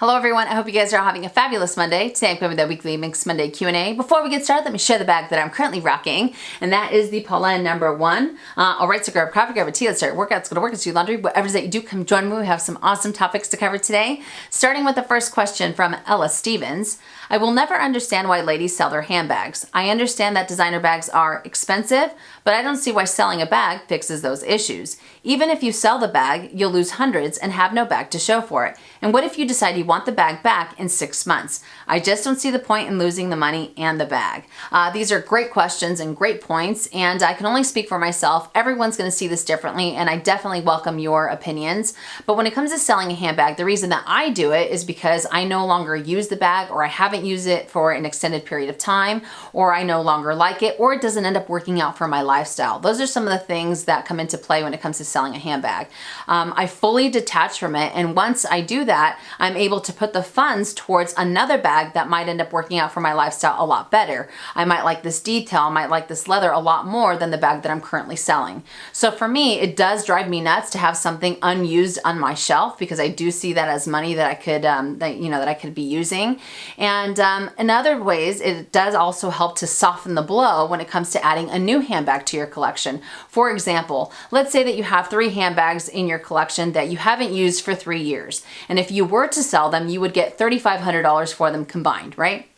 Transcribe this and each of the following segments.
Hello everyone, I hope you guys are all having a fabulous Monday. Today I'm coming with a weekly Minks Monday Q&A. Before we get started, let me share the bag that I'm currently rocking, and that is the Paula #1. Alright, so grab a coffee, grab a tea, let's start workouts, go to work, let's do laundry, whatever it is that you do, come join me. We have some awesome topics to cover today. Starting with the first question from Ella Stevens. I will never understand why ladies sell their handbags. I understand that designer bags are expensive, but I don't see why selling a bag fixes those issues. Even if you sell the bag, you'll lose hundreds and have no bag to show for it. And what if you decide you want the bag back in 6 months? I just don't see the point in losing the money and the bag. These are great questions and great points, and I can only speak for myself. Everyone's going to see this differently, and I definitely welcome your opinions. But when it comes to selling a handbag, the reason that I do it is because I no longer use the bag, or I haven't used it for an extended period of time, or I no longer like it, or it doesn't end up working out for my lifestyle. Those are some of the things that come into play when it comes to selling a handbag. I fully detach from it, and once I do that, I'm able to put the funds towards another bag that might end up working out for my lifestyle a lot better. I might like this detail, I might like this leather a lot more than the bag that I'm currently selling. So for me, it does drive me nuts to have something unused on my shelf, because I do see that as money that I could, that I could be using. And in other ways, it does also help to soften the blow when it comes to adding a new handbag to your collection. For example, let's say that you have 3 handbags in your collection that you haven't used for 3 years. And if you were to sell them, you would get $3,500 for them combined, right?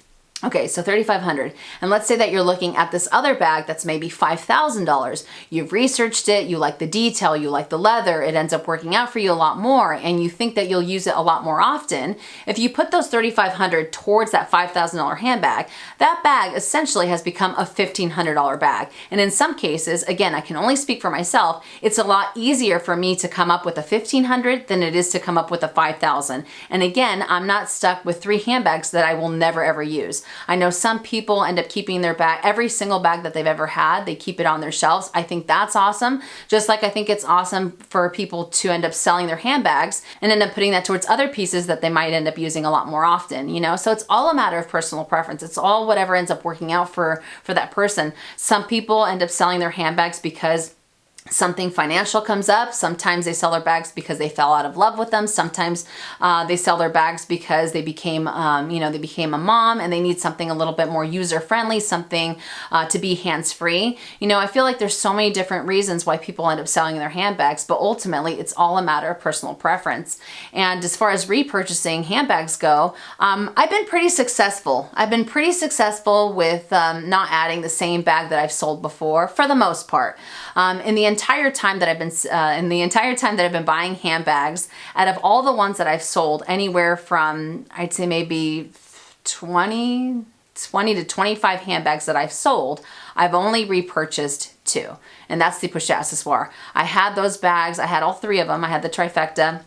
Okay, so $3,500. And let's say that you're looking at this other bag that's maybe $5,000. You've researched it, you like the detail, you like the leather, it ends up working out for you a lot more, and you think that you'll use it a lot more often. If you put those $3,500 towards that $5,000 handbag, that bag essentially has become a $1,500 bag. And in some cases, again, I can only speak for myself, it's a lot easier for me to come up with a $1,500 than it is to come up with a $5,000. And again, I'm not stuck with 3 handbags that I will never ever use. I know some people end up keeping their bag, every single bag that they've ever had, they keep it on their shelves. I think that's awesome. Just like I think it's awesome for people to end up selling their handbags and end up putting that towards other pieces that they might end up using a lot more often, you know? So it's all a matter of personal preference. It's all whatever ends up working out for that person. Some people end up selling their handbags because something financial comes up. Sometimes they sell their bags because they fell out of love with them. Sometimes they sell their bags because they became, they became a mom and they need something a little bit more user-friendly, something to be hands-free. You know, I feel like there's so many different reasons why people end up selling their handbags, but ultimately it's all a matter of personal preference. And as far as repurchasing handbags go, I've been pretty successful. I've been pretty successful with not adding the same bag that I've sold before, for the most part. In the entire time that I've been buying handbags, out of all the ones that I've sold, anywhere from, I'd say maybe 20 to 25 handbags that I've sold, I've only repurchased 2. And that's the poche accessoire. I had those bags, I had all 3 of them. I had the trifecta.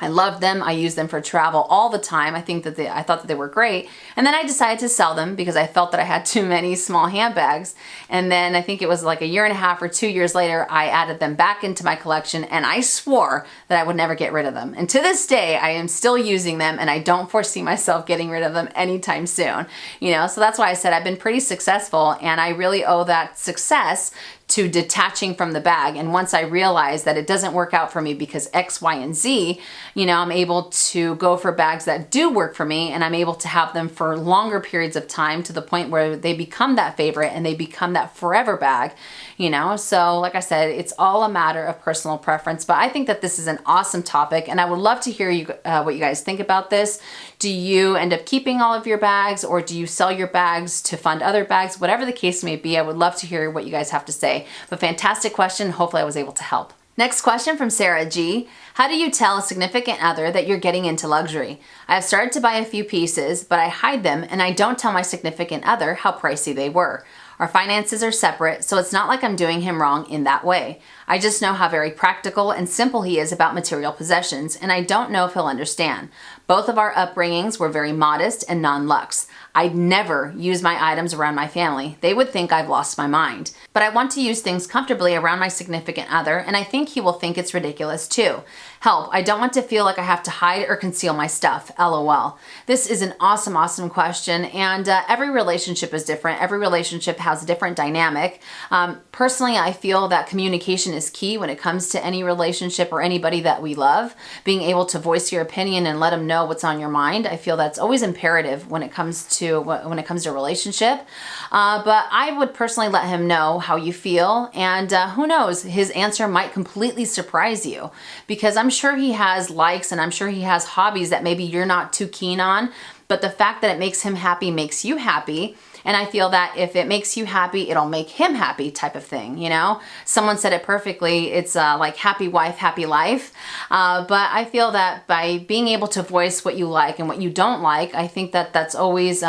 I loved them. I used them for travel all the time. I thought that they were great. And then I decided to sell them because I felt that I had too many small handbags. And then I think it was like a year and a half or 2 years later, I added them back into my collection, and I swore that I would never get rid of them. And to this day, I am still using them, and I don't foresee myself getting rid of them anytime soon. You know, so that's why I said I've been pretty successful, and I really owe that success to detaching from the bag. And once I realized that it doesn't work out for me because X, Y, and Z, you know, I'm able to go for bags that do work for me, and I'm able to have them for longer periods of time to the point where they become that favorite and they become that forever bag, you know? So like I said, it's all a matter of personal preference, but I think that this is an awesome topic, and I would love to hear what you guys think about this. Do you end up keeping all of your bags, or do you sell your bags to fund other bags? Whatever the case may be, I would love to hear what you guys have to say. But fantastic question. Hopefully I was able to help. Next question from Sarah G. How do you tell a significant other that you're getting into luxury? I have started to buy a few pieces, but I hide them and I don't tell my significant other how pricey they were. Our finances are separate, so it's not like I'm doing him wrong in that way. I just know how very practical and simple he is about material possessions, and I don't know if he'll understand. Both of our upbringings were very modest and non-luxe. I'd never use my items around my family. They would think I've lost my mind. But I want to use things comfortably around my significant other, and I think he will think it's ridiculous too. Help, I don't want to feel like I have to hide or conceal my stuff, LOL. This is an awesome, awesome question, and every relationship is different. Every relationship has a different dynamic. Personally, I feel that communication is key when it comes to any relationship or anybody that we love. Being able to voice your opinion and let them know know what's on your mind. I feel that's always imperative when it comes to a relationship. But I would personally let him know how you feel, and who knows, his answer might completely surprise you, because I'm sure he has likes and I'm sure he has hobbies that maybe you're not too keen on, but the fact that it makes him happy makes you happy. And I feel that if it makes you happy, it'll make him happy type of thing, you know? Someone said it perfectly. It's like happy wife, happy life. But I feel that by being able to voice what you like and what you don't like, I think that that's always...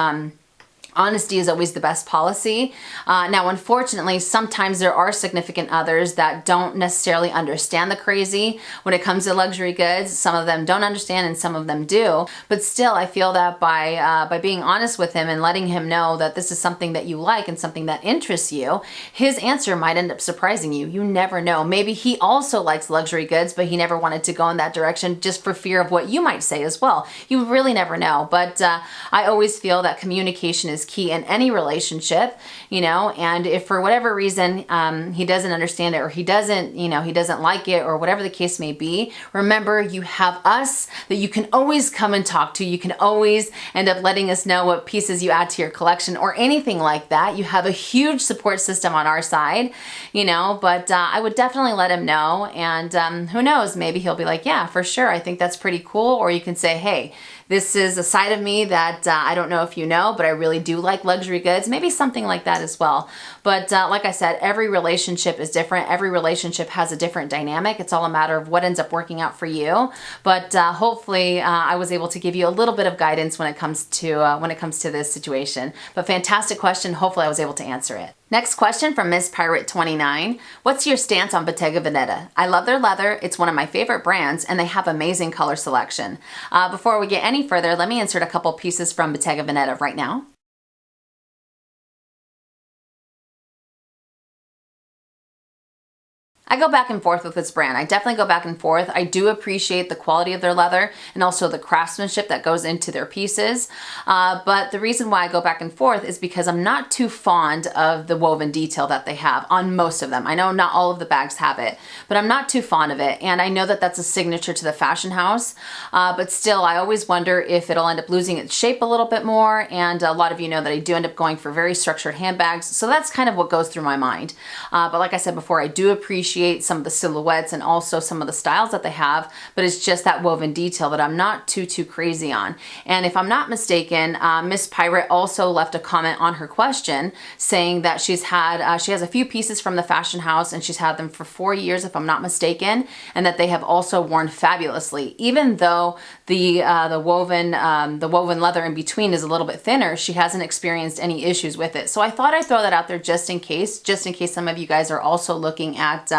honesty is always the best policy. Now, unfortunately, sometimes there are significant others that don't necessarily understand the crazy when it comes to luxury goods. Some of them don't understand and some of them do. But still, I feel that by being honest with him and letting him know that this is something that you like and something that interests you, his answer might end up surprising you. You never know. Maybe he also likes luxury goods, but he never wanted to go in that direction just for fear of what you might say as well. You really never know. But I always feel that communication is key in any relationship, you know, and if for whatever reason he doesn't understand it, or he doesn't like it, or whatever the case may be, remember, you have us that you can always come and talk to. You can always end up letting us know what pieces you add to your collection or anything like that. You have a huge support system on our side, you know, but I would definitely let him know, and who knows, maybe he'll be like, yeah, for sure, I think that's pretty cool. Or you can say, hey, this is a side of me that I don't know if you know, but I really do like luxury goods. Maybe something like that as well. But like I said, every relationship is different. Every relationship has a different dynamic. It's all a matter of what ends up working out for you. But hopefully I was able to give you a little bit of guidance when it comes to this situation. But fantastic question. Hopefully I was able to answer it. Next question from Miss Pirate 29. What's your stance on Bottega Veneta? I love their leather. It's one of my favorite brands, and they have amazing color selection. Before we get any further, let me insert a couple pieces from Bottega Veneta right now. I go back and forth with this brand. I definitely go back and forth. I do appreciate the quality of their leather and also the craftsmanship that goes into their pieces. But the reason why I go back and forth is because I'm not too fond of the woven detail that they have on most of them. I know not all of the bags have it, but I'm not too fond of it. And I know that that's a signature to the fashion house. But still, I always wonder if it'll end up losing its shape a little bit more. And a lot of you know that I do end up going for very structured handbags. So that's kind of what goes through my mind. But like I said before, I do appreciate some of the silhouettes and also some of the styles that they have, but it's just that woven detail that I'm not too crazy on. And if I'm not mistaken, Miss Pirate also left a comment on her question saying that she has a few pieces from the fashion house and she's had them for 4 years, if I'm not mistaken, and that they have also worn fabulously. Even though the woven leather in between is a little bit thinner, she hasn't experienced any issues with it. So I thought I'd throw that out there just in case some of you guys are also looking at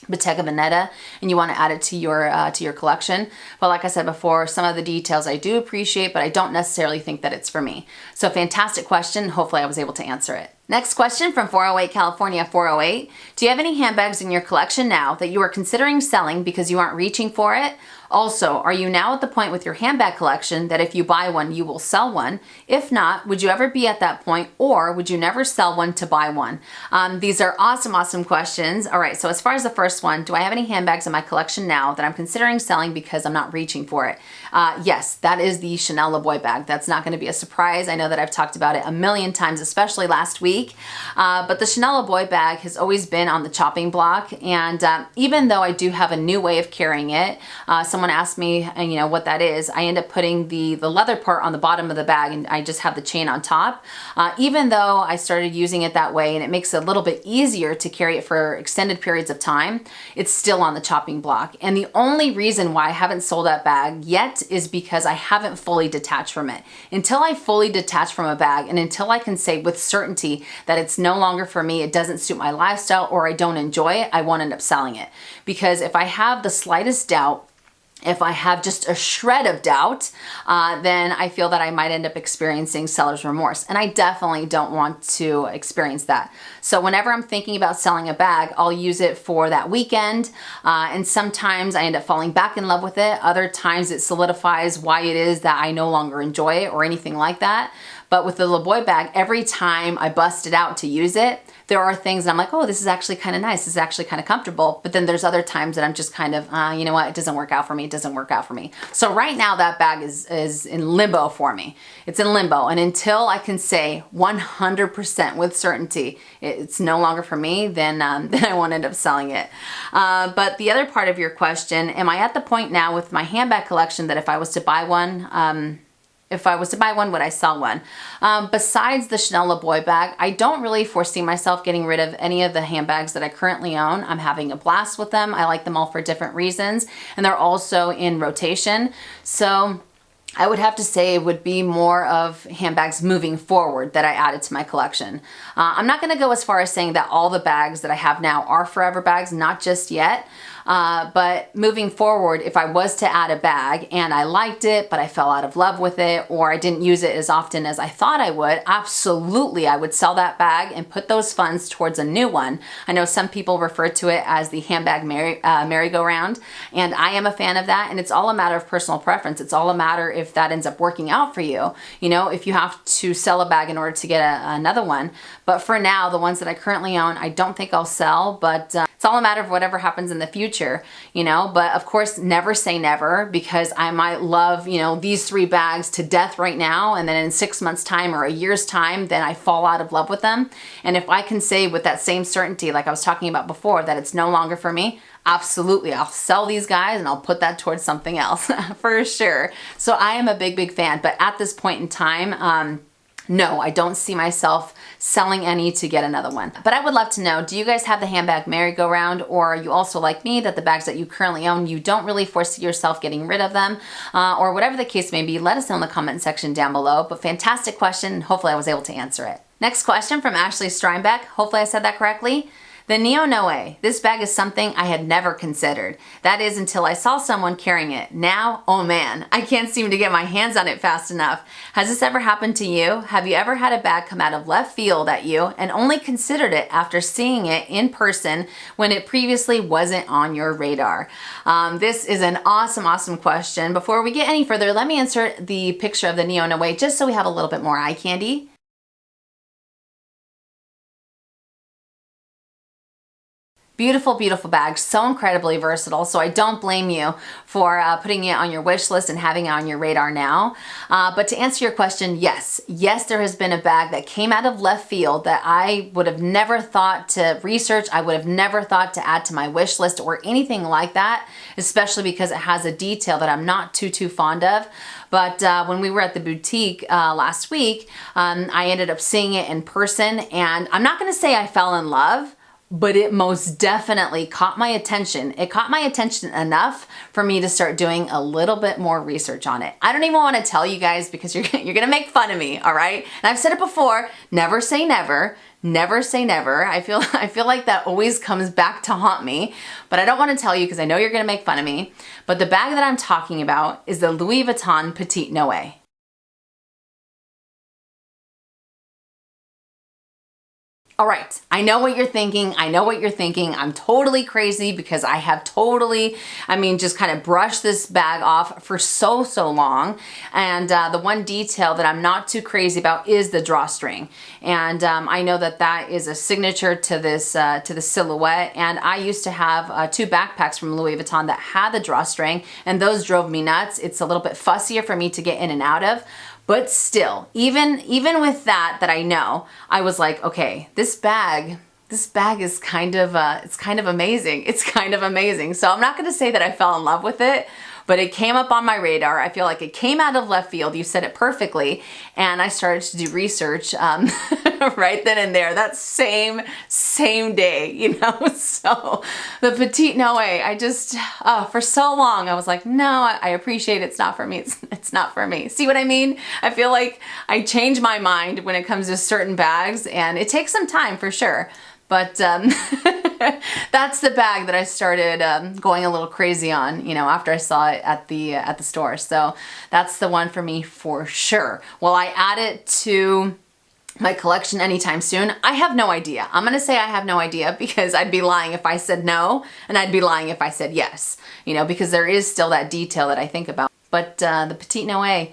Bottega Veneta and you want to add it to your collection. But like I said before, some of the details I do appreciate, but I don't necessarily think that it's for me. So fantastic question. Hopefully I was able to answer it. Next question from 408 California 408. Do you have any handbags in your collection now that you are considering selling because you aren't reaching for it? Also, are you now at the point with your handbag collection that if you buy one, you will sell one? If not, would you ever be at that point, or would you never sell one to buy one? These are awesome questions. All right, so as far as the first one, do I have any handbags in my collection now that I'm considering selling because I'm not reaching for it? Yes, that is the Chanel Le Boy bag. That's not going to be a surprise. I know that I've talked about it a million times, especially last week. But the Chanel Le Boy bag has always been on the chopping block, and even though I do have a new way of carrying it, someone asked me, what that is. I end up putting the leather part on the bottom of the bag, and I just have the chain on top. Even though I started using it that way, and it makes it a little bit easier to carry it for extended periods of time, it's still on the chopping block. And the only reason why I haven't sold that bag yet is because I haven't fully detached from it. Until I fully detach from a bag, and until I can say with certainty that it's no longer for me, it doesn't suit my lifestyle, or I don't enjoy it, I won't end up selling it. Because if I have the slightest doubt, if I have just a shred of doubt, then I feel that I might end up experiencing seller's remorse. And I definitely don't want to experience that. So whenever I'm thinking about selling a bag, I'll use it for that weekend. And sometimes I end up falling back in love with it. Other times it solidifies why it is that I no longer enjoy it or anything like that. But with the little boy bag, every time I bust it out to use it, there are things that I'm like, oh, this is actually kind of nice. This is actually kind of comfortable. But then there's other times that I'm just kind of, you know what, it doesn't work out for me. It doesn't work out for me. So right now that bag is in limbo for me. It's in limbo. And until I can say 100% with certainty it's no longer for me, then I won't end up selling it. But the other part of your question, am I at the point now with my handbag collection that if I was to buy one, would I sell one? Besides the Chanel Le Boy bag, I don't really foresee myself getting rid of any of the handbags that I currently own. I'm having a blast with them. I like them all for different reasons, and they're also in rotation. So I would have to say it would be more of handbags moving forward that I added to my collection. I'm not going to go as far as saying that all the bags that I have now are forever bags, not just yet. But moving forward, if I was to add a bag and I liked it, but I fell out of love with it, or I didn't use it as often as I thought I would, absolutely I would sell that bag and put those funds towards a new one. I know some people refer to it as the handbag merry-go-round, and I am a fan of that, and it's all a matter of personal preference. It's all a matter if that ends up working out for you. You know, if you have to sell a bag in order to get another one. But for now, the ones that I currently own, I don't think I'll sell, but it's all a matter of whatever happens in the future, you know. But of course, never say never, because I might love, you know, these 3 bags to death right now, and then in 6 months time or a year's time, then I fall out of love with them. And if I can say with that same certainty, like I was talking about before, that it's no longer for me, absolutely, I'll sell these guys and I'll put that towards something else for sure. So I am a big, big fan. But at this point in time, no, I don't see myself selling any to get another one. But I would love to know, do you guys have the handbag merry-go-round, or are you also like me that the bags that you currently own, you don't really foresee yourself getting rid of them? Or whatever the case may be, let us know in the comment section down below. But fantastic question, and hopefully I was able to answer it. Next question from Ashley Steinbeck. Hopefully I said that correctly. The Neo Noe. This bag is something I had never considered. That is until I saw someone carrying it. Now, oh man, I can't seem to get my hands on it fast enough. Has this ever happened to you? Have you ever had a bag come out of left field at you and only considered it after seeing it in person when it previously wasn't on your radar? This is an awesome, awesome question. Before we get any further, let me insert the picture of the Neo Noe just so we have a little bit more eye candy. Beautiful, beautiful bag, so incredibly versatile. So I don't blame you for putting it on your wish list and having it on your radar now. But to answer your question, yes, there has been a bag that came out of left field that I would have never thought to research. I would have never thought to add to my wish list or anything like that, especially because it has a detail that I'm not too fond of. But when we were at the boutique last week, I ended up seeing it in person, and I'm not gonna say I fell in love, but it most definitely caught my attention. It caught my attention enough for me to start doing a little bit more research on it. I don't even want to tell you guys because you're gonna make fun of me, all right? And I've said it before, never say never. Never say never. I feel like that always comes back to haunt me, but I don't want to tell you because I know you're gonna make fun of me. But the bag that I'm talking about is the Louis Vuitton Petite Noe. All right, I know what you're thinking. I'm totally crazy because I have just kind of brushed this bag off for so long. And the one detail that I'm not too crazy about is the drawstring. And I know that is a signature to this to the silhouette. And I used to have 2 backpacks from Louis Vuitton that had the drawstring, and those drove me nuts. It's a little bit fussier for me to get in and out of. But still, even with that I know, I was like, okay, this bag is kind of amazing. It's kind of amazing. So I'm not gonna say that I fell in love with it, but it came up on my radar. I feel like it came out of left field. You said it perfectly. And I started to do research right then and there, that same day, you know? So the Petite Noe, for so long, I was like, no, I appreciate it. It's not for me. It's not for me. See what I mean? I feel like I change my mind when it comes to certain bags, and it takes some time for sure. But that's the bag that I started going a little crazy on, you know, after I saw it at the store. So that's the one for me for sure. Will I add it to my collection anytime soon? I have no idea. I'm gonna say I have no idea because I'd be lying if I said no, and I'd be lying if I said yes, you know, because there is still that detail that I think about. But the Petite Noe,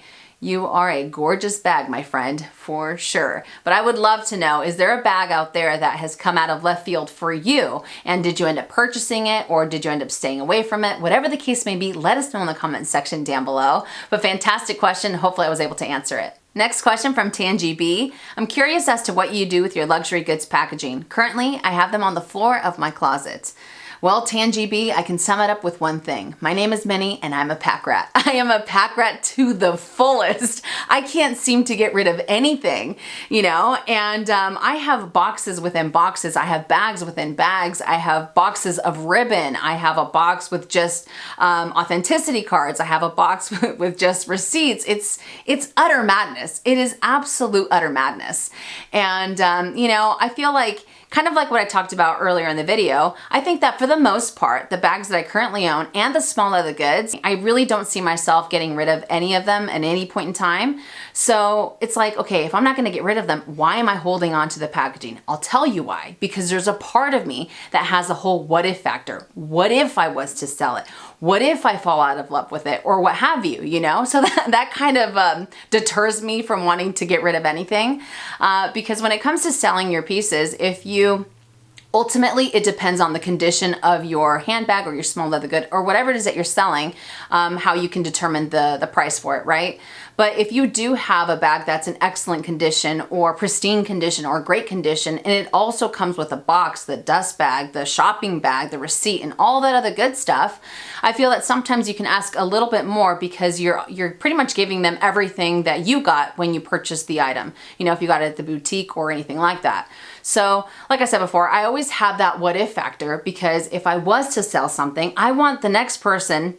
You are a gorgeous bag, my friend, for sure. But I would love to know, is there a bag out there that has come out of left field for you? And did you end up purchasing it, or did you end up staying away from it? Whatever the case may be, let us know in the comment section down below. But fantastic question. Hopefully I was able to answer it. Next question from TanGB. I'm curious as to what you do with your luxury goods packaging. Currently, I have them on the floor of my closet. Well, TanGB, I can sum it up with one thing. My name is Minnie and I'm a pack rat. I am a pack rat to the fullest. I can't seem to get rid of anything, you know, and I have boxes within boxes. I have bags within bags. I have boxes of ribbon. I have a box with just authenticity cards. I have a box with just receipts. It's utter madness. It is absolute utter madness. And, you know, I feel like kind of like what I talked about earlier in the video, I think that for the most part, the bags that I currently own and the small leather goods, I really don't see myself getting rid of any of them at any point in time. So it's like, okay, if I'm not gonna get rid of them, why am I holding on to the packaging? I'll tell you why, because there's a part of me that has the whole what if factor. What if I was to sell it? What if I fall out of love with it, or what have you, you know? So that kind of deters me from wanting to get rid of anything. Because when it comes to selling your pieces, ultimately, it depends on the condition of your handbag or your small leather good or whatever it is that you're selling, how you can determine the price for it, right? But if you do have a bag that's in excellent condition or pristine condition or great condition, and it also comes with a box, the dust bag, the shopping bag, the receipt, and all that other good stuff, I feel that sometimes you can ask a little bit more because you're pretty much giving them everything that you got when you purchased the item. You know, if you got it at the boutique or anything like that. So, like I said before, I always have that what if factor, because if I was to sell something, I want the next person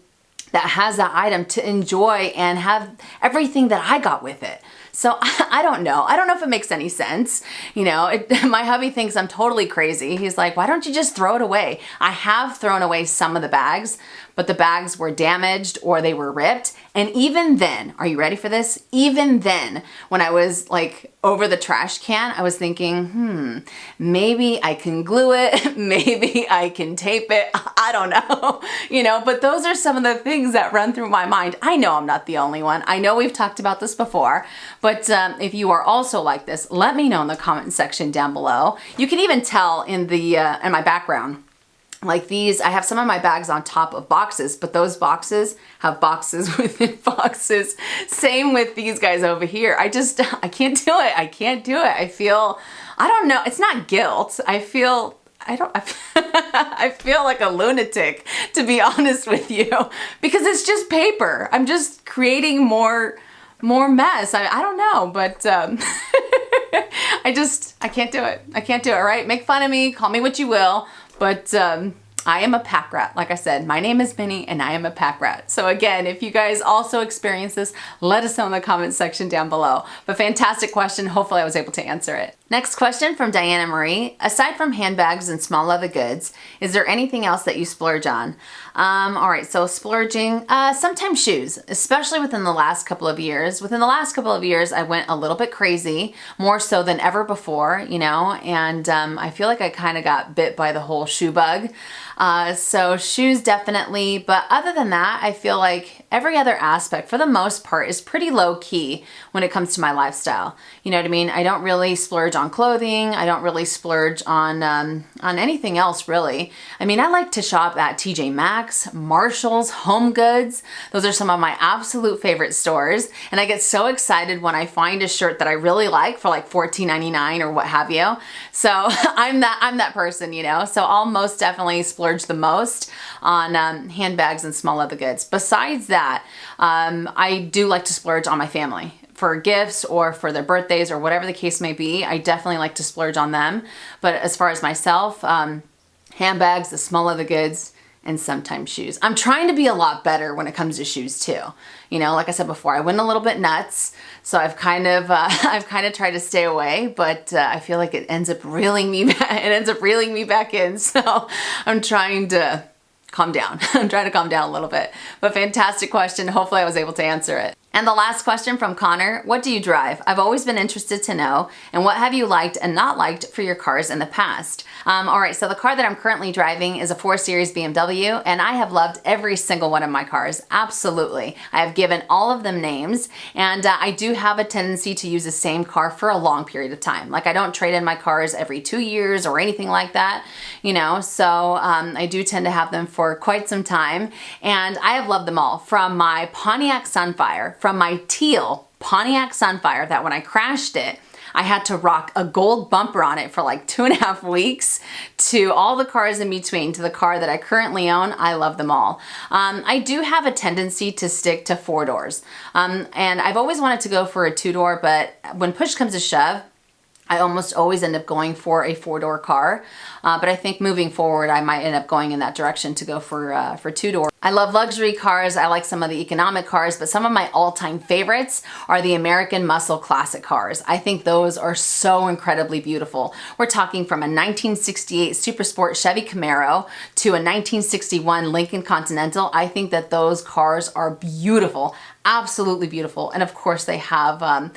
that has that item to enjoy and have everything that I got with it. So I don't know. I don't know if it makes any sense. You know, my hubby thinks I'm totally crazy. He's like, why don't you just throw it away? I have thrown away some of the bags, but the bags were damaged or they were ripped. And even then, are you ready for this? Even then, when I was like over the trash can, I was thinking, maybe I can glue it. Maybe I can tape it. I don't know, you know, but those are some of the things that run through my mind. I know I'm not the only one. I know we've talked about this before, but if you are also like this, let me know in the comment section down below. You can even tell in my background. Like these, I have some of my bags on top of boxes, but those boxes have boxes within boxes. Same with these guys over here. I can't do it. I can't do it. I don't know. It's not guilt. I feel like a lunatic, to be honest with you, because it's just paper. I'm just creating more mess. I don't know, but I can't do it. I can't do it, right? Make fun of me, call me what you will. But I am a pack rat. Like I said, my name is Minnie and I am a pack rat. So again, if you guys also experience this, let us know in the comment section down below. But fantastic question. Hopefully I was able to answer it. Next question from Diana Marie. Aside from handbags and small leather goods, is there anything else that you splurge on? All right, so splurging, sometimes shoes, especially within the last couple of years. Within the last couple of years, I went a little bit crazy, more so than ever before, you know, and I feel like I kind of got bit by the whole shoe bug. So shoes definitely, but other than that, I feel like every other aspect, for the most part, is pretty low key when it comes to my lifestyle. You know what I mean? I don't really splurge on clothing. I don't really splurge on anything else, really. I mean, I like to shop at TJ Maxx, Marshalls, Home Goods. Those are some of my absolute favorite stores. And I get so excited when I find a shirt that I really like for like $14.99 or what have you. So I'm that person, you know? So I'll most definitely splurge the most on handbags and small leather goods. Besides that, I do like to splurge on my family for gifts or for their birthdays or whatever the case may be. I definitely like to splurge on them. But as far as myself, handbags, the small leather goods, and sometimes shoes. I'm trying to be a lot better when it comes to shoes too. You know, like I said before, I went a little bit nuts, so I've kind of tried to stay away, but I feel like it ends up reeling me back. It ends up reeling me back in. So I'm trying to calm down. I'm trying to calm down a little bit. But fantastic question. Hopefully I was able to answer it. And the last question from Connor, what do you drive? I've always been interested to know, and what have you liked and not liked for your cars in the past? All right, so the car that I'm currently driving is a 4 Series BMW, and I have loved every single one of my cars, absolutely. I have given all of them names, and I do have a tendency to use the same car for a long period of time. Like, I don't trade in my cars every 2 years or anything like that, you know, so I do tend to have them for quite some time, and I have loved them all, from my Pontiac Sunfire, from my teal Pontiac Sunfire that when I crashed it, I had to rock a gold bumper on it for like 2.5 weeks, to all the cars in between, to the car that I currently own. I love them all. I do have a tendency to stick to 4 doors. And I've always wanted to go for a 2-door, but when push comes to shove, I almost always end up going for a 4-door car. But I think moving forward, I might end up going in that direction to go for 2-door. I love luxury cars. I like some of the economic cars, but some of my all-time favorites are the American Muscle Classic cars. I think those are so incredibly beautiful. We're talking from a 1968 Super Sport Chevy Camaro to a 1961 Lincoln Continental. I think that those cars are beautiful. Absolutely beautiful. And of course they have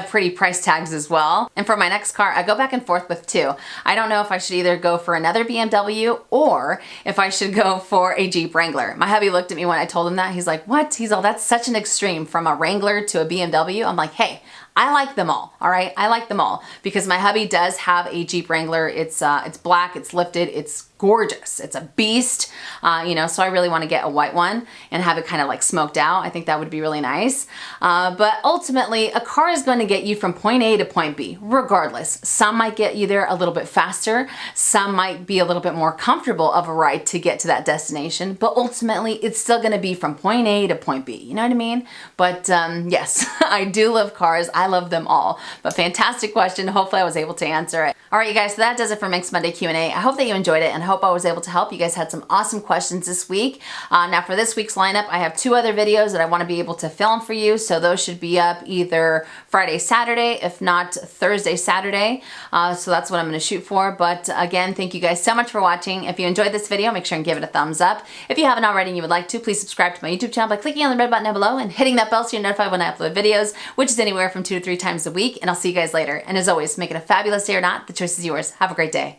pretty price tags as well. And for my next car, I go back and forth with 2. I don't know if I should either go for another BMW or if I should go for a Jeep Wrangler. My hubby looked at me when I told him that. He's like, what? He's all, that's such an extreme, from a Wrangler to a BMW. I'm like, hey, I like them all, all right? I like them all, because my hubby does have a Jeep Wrangler. It's black, it's lifted, it's gorgeous. It's a beast, you know, so I really want to get a white one and have it kind of like smoked out. I think that would be really nice. But ultimately, a car is going to get you from point A to point B, regardless. Some might get you there a little bit faster. Some might be a little bit more comfortable of a ride to get to that destination, but ultimately it's still going to be from point A to point B. You know what I mean? But yes, I do love cars. I love them all. But fantastic question. Hopefully I was able to answer it. All right, you guys, so that does it for Minks Monday Q&A. I hope that you enjoyed it, and I hope I was able to help. You guys had some awesome questions this week. Now for this week's lineup, I have 2 other videos that I want to be able to film for you. So those should be up either Friday, Saturday, if not Thursday, Saturday. So that's what I'm going to shoot for. But again, thank you guys so much for watching. If you enjoyed this video, make sure and give it a thumbs up. If you haven't already and you would like to, please subscribe to my YouTube channel by clicking on the red button down below and hitting that bell so you're notified when I upload videos, which is anywhere from 2 to 3 times a week. And I'll see you guys later. And as always, make it a fabulous day or not, the choice is yours. Have a great day.